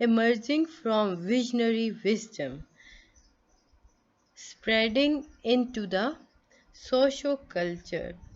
emerging from visionary wisdom, spreading into the socio-culture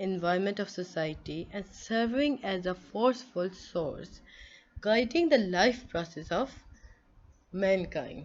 environment of society and serving as a forceful source guiding the life process of mankind.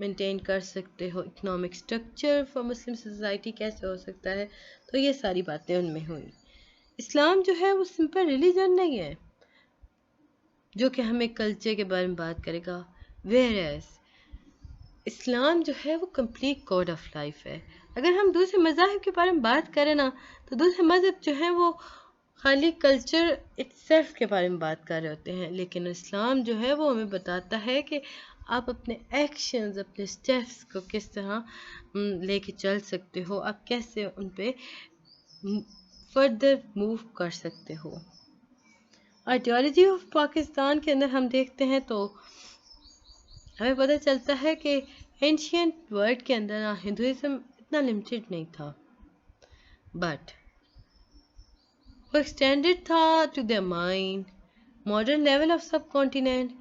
Maintain کر سکتے ہو، economic structure for Muslim society کیسے ہو سکتا ہے، تو یہ ساری باتیں ان میں ہوئی۔ اسلام جو ہے وہ سمپل ریلیجن نہیں ہے جو کہ ہمیں کلچر کے بارے میں بات کرے گا، ویئر ایز اسلام جو ہے وہ کمپلیٹ کوڈ آف لائف ہے۔ اگر ہم دوسرے مذاہب کے بارے میں بات کریں نا تو دوسرے مذہب جو ہیں وہ خالی کلچر اٹسیلف کے بارے میں بات کر رہے ہوتے ہیں، لیکن اسلام جو ہے وہ ہمیں بتاتا ہے کہ آپ اپنے ایکشنز، اپنے سٹیپس کو کس طرح لے کے چل سکتے ہو، آپ کیسے ان پہ فردر موو کر سکتے ہو۔ آئیڈیالوجی آف پاکستان کے اندر ہم دیکھتے ہیں تو ہمیں پتہ چلتا ہے کہ اینشینٹ ورلڈ کے اندر ہندوازم اتنا لمیٹڈ نہیں تھا، بٹ وہ ایکسٹینڈڈ تھا to the mind modern level of subcontinent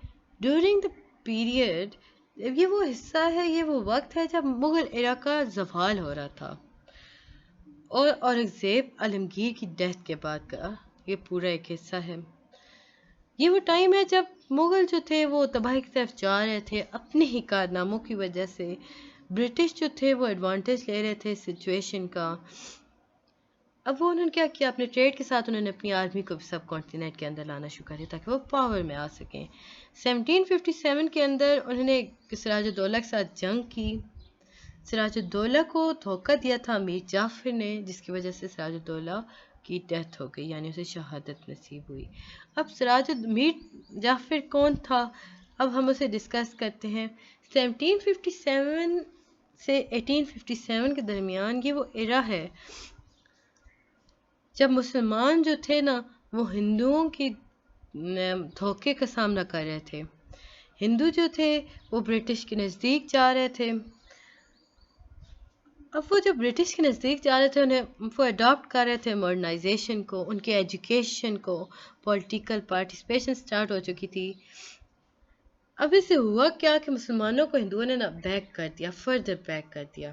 during the period. یہ وہ حصہ ہے، یہ وہ وقت ہے جب مغل ایرا کا زوال ہو رہا تھا، اور اورنگزیب عالمگیر کی ڈیتھ کے بعد کا یہ پورا ایک حصہ ہے۔ یہ وہ ٹائم ہے جب مغل جو تھے وہ تباہی کی طرف جا رہے تھے، اپنے ہی کارناموں کی وجہ سے برٹش جو تھے وہ ایڈوانٹیج لے رہے تھے سچویشن کا۔ اب وہ انہوں نے کیا کیا، اپنے ٹریڈ کے ساتھ انہوں نے اپنی آرمی کو سب کانٹیننٹ کے اندر لانا شروع کر دیا تاکہ وہ پاور میں آ سکیں۔ 1757 کے اندر انہوں نے سراج الدولہ کے ساتھ جنگ کی۔ سراج الدولہ کو دھوکہ دیا تھا امیر جعفر نے، جس کی وجہ سے سراج الدولہ کی ڈیتھ ہو گئی، یعنی اسے شہادت نصیب ہوئی۔ اب امیر جعفر کون تھا، اب ہم اسے ڈسکس کرتے ہیں۔ 1757 سے 1857 کے درمیان یہ وہ ایرا ہے جب مسلمان جو تھے نا وہ ہندوؤں کی دھوکے کا سامنا کر رہے تھے۔ ہندو جو تھے وہ برٹش کے نزدیک جا رہے تھے۔ اب وہ جو برٹش کے نزدیک جا رہے تھے وہ اڈاپٹ کر رہے تھے ماڈرنائزیشن کو، ان کے ایجوکیشن کو، پولیٹیکل پارٹیسپیشن سٹارٹ ہو چکی تھی۔ اب اس سے ہوا کیا کہ مسلمانوں کو ہندوؤں نے نا بیک کر دیا، فردر بیک کر دیا۔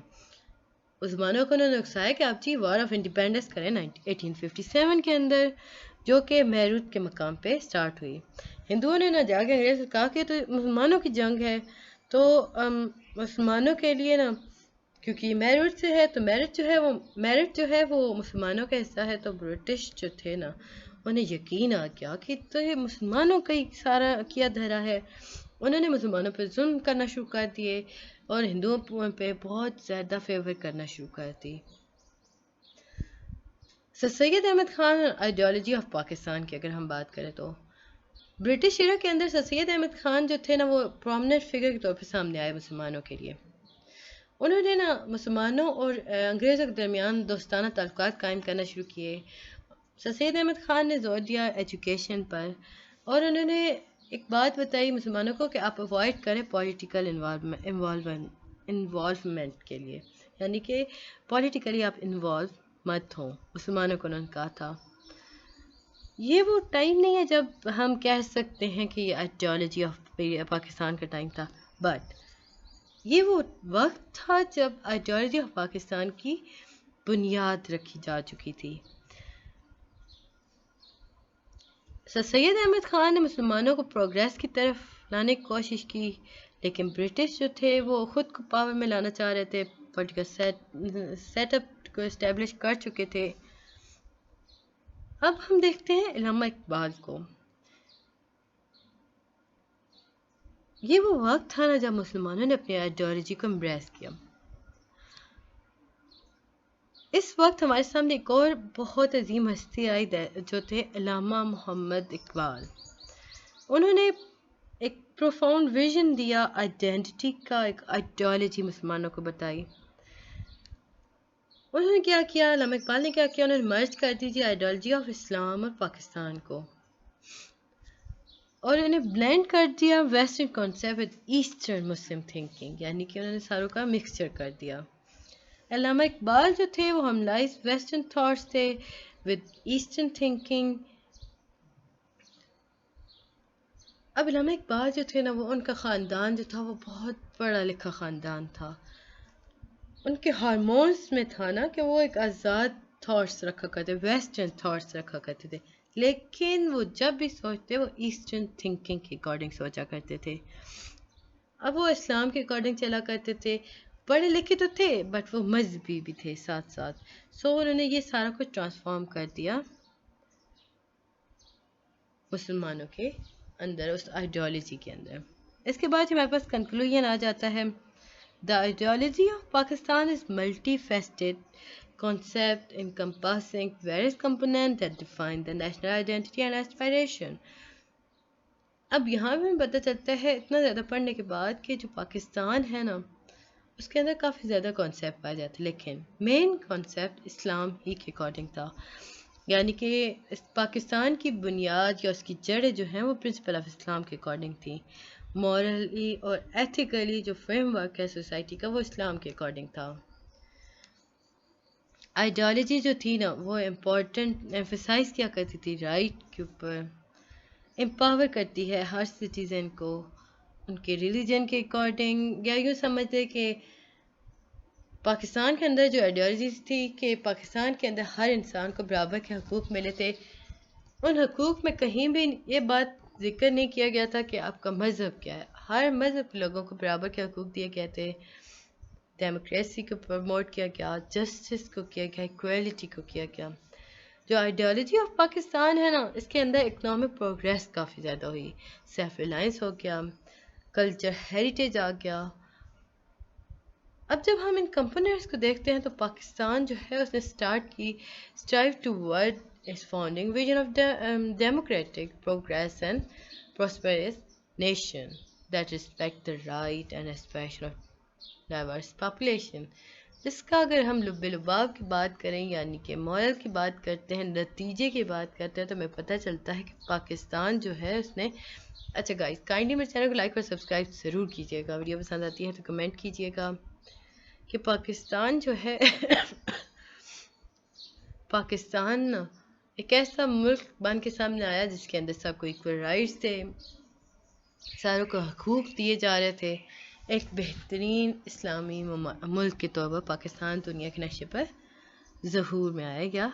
مسلمانوں کو انہوں نے اکسایا کہ آپ جی وار آف انڈیپینڈنس کریں 1857 کے اندر، جو کہ میروت کے مقام پہ سٹارٹ ہوئی۔ ہندوؤں نے نا جا کے انگریز سے کہا کہ تو مسلمانوں کی جنگ ہے، تو مسلمانوں کے لیے نا کیونکہ میرٹ سے ہے تو میرٹ جو ہے وہ مسلمانوں کا حصہ ہے، تو برٹش جو تھے نا انہیں یقین آ گیا کہ تو یہ مسلمانوں کا ہی سارا کیا دھرا ہے۔ انہوں نے مسلمانوں پہ ظلم کرنا شروع کر دیے اور ہندوؤں پہ بہت زیادہ فیور کرنا شروع کر دی۔ سر سید احمد خان آئیڈیالوجی آف پاکستان کی اگر ہم بات کریں تو برٹش ایرا کے اندر سر سید احمد خان جو تھے نا وہ پرومیننٹ فگر کے طور پہ سامنے آئے مسلمانوں کے لیے۔ انہوں نے نا مسلمانوں اور انگریزوں کے درمیان دوستانہ تعلقات قائم کرنا شروع کیے۔ سر سید احمد خان نے زور دیا ایجوکیشن پر، اور انہوں نے ایک بات بتائی مسلمانوں کو کہ آپ اوائڈ کریں پولیٹیکل انوالومنٹ کے لیے، یعنی کہ پولیٹیکلی آپ انوالو مت ہوں، مسلمانوں کو انہوں نے کہا تھا۔ یہ وہ ٹائم نہیں ہے جب ہم کہہ سکتے ہیں کہ یہ آئیڈیالوجی آف پاکستان کا ٹائم تھا، بٹ یہ وہ وقت تھا جب آئیڈیالوجی آف پاکستان کی بنیاد رکھی جا چکی تھی۔ سر سید احمد خان نے مسلمانوں کو پروگریس کی طرف لانے کی کوشش کی، لیکن برٹش جو تھے وہ خود کو پاور میں لانا چاہ رہے تھے، پولیٹیکل سیٹ اپ کو اسٹیبلش کر چکے تھے۔ اب ہم دیکھتے ہیں علامہ اقبال کو۔ یہ وہ وقت تھا نا جب مسلمانوں نے اپنی آئیڈیالوجی کو امبریس کیا۔ اس وقت ہمارے سامنے ایک اور بہت عظیم ہستی آئی جو تھے علامہ محمد اقبال۔ انہوں نے ایک پروفاؤنڈ ویژن دیا آئیڈینٹی کا، ایک آئیڈیالوجی مسلمانوں کو بتائی۔ انہوں نے کیا کیا، علامہ اقبال نے کیا کیا، انہوں نے مرج کر دی آئیڈیالوجی آف اسلام اور پاکستان کو، اور انہیں بلینڈ کر دیا western concept with eastern Muslim thinking, یعنی کہ انہوں نے ساروں کا مکسچر کر دیا۔ علامہ اقبال جو تھے وہ ہملائز ویسٹرن تھاٹس تھے ود ایسٹرن تھنکنگ۔ اب علامہ اقبال جو تھے نا وہ ان کا خاندان جو تھا وہ بہت پڑھا لکھا خاندان تھا، ان کے ہارمونز میں تھا نا کہ وہ ایک آزاد تھاٹس رکھا کرتے، ویسٹرن تھاٹس رکھا کرتے تھے، لیکن وہ جب بھی سوچتے وہ ایسٹرن تھنکنگ کے اکارڈنگ سوچا کرتے تھے۔ اب وہ اسلام کے اکارڈنگ چلا کرتے تھے، پڑھے لکھے تو تھے بٹ وہ مذہبی بھی تھے ساتھ ساتھ. سو انہوں نے یہ سارا کچھ ٹرانسفارم کر دیا مسلمانوں کے اندر، اس آئیڈیالوجی کے اندر. اس کے بعد ہمارے پاس کنکلوژن آ جاتا ہے. The ideology of Pakistan is multifaceted concept encompassing various components that define the national identity and aspiration. اب یہاں بھی ہمیں پتہ چلتا ہے اتنا زیادہ پڑھنے کے بعد کہ جو پاکستان ہے نا اس کے اندر کافی زیادہ کانسیپٹ پائے جاتے، لیکن مین کانسیپٹ اسلام ہی کے اکارڈنگ تھا. یعنی کہ پاکستان کی بنیاد یا اس کی جڑیں جو ہیں وہ پرنسپل آف اسلام کے اکارڈنگ تھیں. مورلی اور ایتھیکلی جو فریم ورک ہے سوسائٹی کا وہ اسلام کے اکارڈنگ تھا. آئیڈیالوجی جو تھی نا وہ امپورٹنٹ ایمفیسائز کیا کرتی تھی رائٹ کے اوپر، امپاور کرتی ہے ہر سٹیزن کو ان کے ریلیجن کے اکارڈنگ، یا یوں سمجھتے کہ پاکستان کے اندر جو آئیڈیالوجی تھی کہ پاکستان کے اندر ہر انسان کو برابر کے حقوق ملے تھے. ان حقوق میں کہیں بھی یہ بات ذکر نہیں کیا گیا تھا کہ آپ کا مذہب کیا ہے. ہر مذہب کے لوگوں کو برابر کے حقوق دیے گئے تھے. ڈیموکریسی کو پروموٹ کیا گیا، جسٹس کو کیا گیا، ایکویلٹی کو کیا گیا. جو آئیڈیالوجی آف پاکستان ہے نا اس کے اندر اکنامک پروگریس کافی زیادہ ہوئی، سیلف ریلائنس ہو گیا، کلچر ہیریٹیج آ گیا. اب جب ہم ان کمپوننٹس کو دیکھتے ہیں تو پاکستان جو ہے اس نے اسٹارٹ کی strive toward its founding vision of democratic progress and prosperous nation that respect the right and aspiration of diverse population. جس کا اگر ہم لب لباب کی بات کریں یعنی کہ مورل کی بات کرتے ہیں، نتیجے کی بات کرتے ہیں، تو ہمیں پتہ چلتا ہے کہ پاکستان جو ہے اس نے اچھا گائز کائنڈلی میرے چینل کو لائک اور سبسکرائب ضرور کیجیے گا. ویڈیو پسند آتی ہے تو کمنٹ کیجیے گا کہ پاکستان جو ہے پاکستان ایک ایسا ملک بن کے سامنے آیا جس کے اندر سب کو ایکول رائٹس تھے، ساروں کو حقوق دیے جا رہے تھے. ایک بہترین اسلامی ملک کے طور پر پاکستان دنیا کے نقشے پر ظہور میں آیا گیا،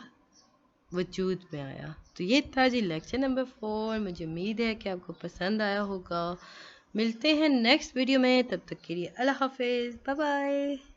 وجود میں آیا. تو یہ تھا جی لیکچر نمبر 4. مجھے امید ہے کہ آپ کو پسند آیا ہوگا. ملتے ہیں نیکسٹ ویڈیو میں، تب تک کے لیے اللہ حافظ، بائے بائے.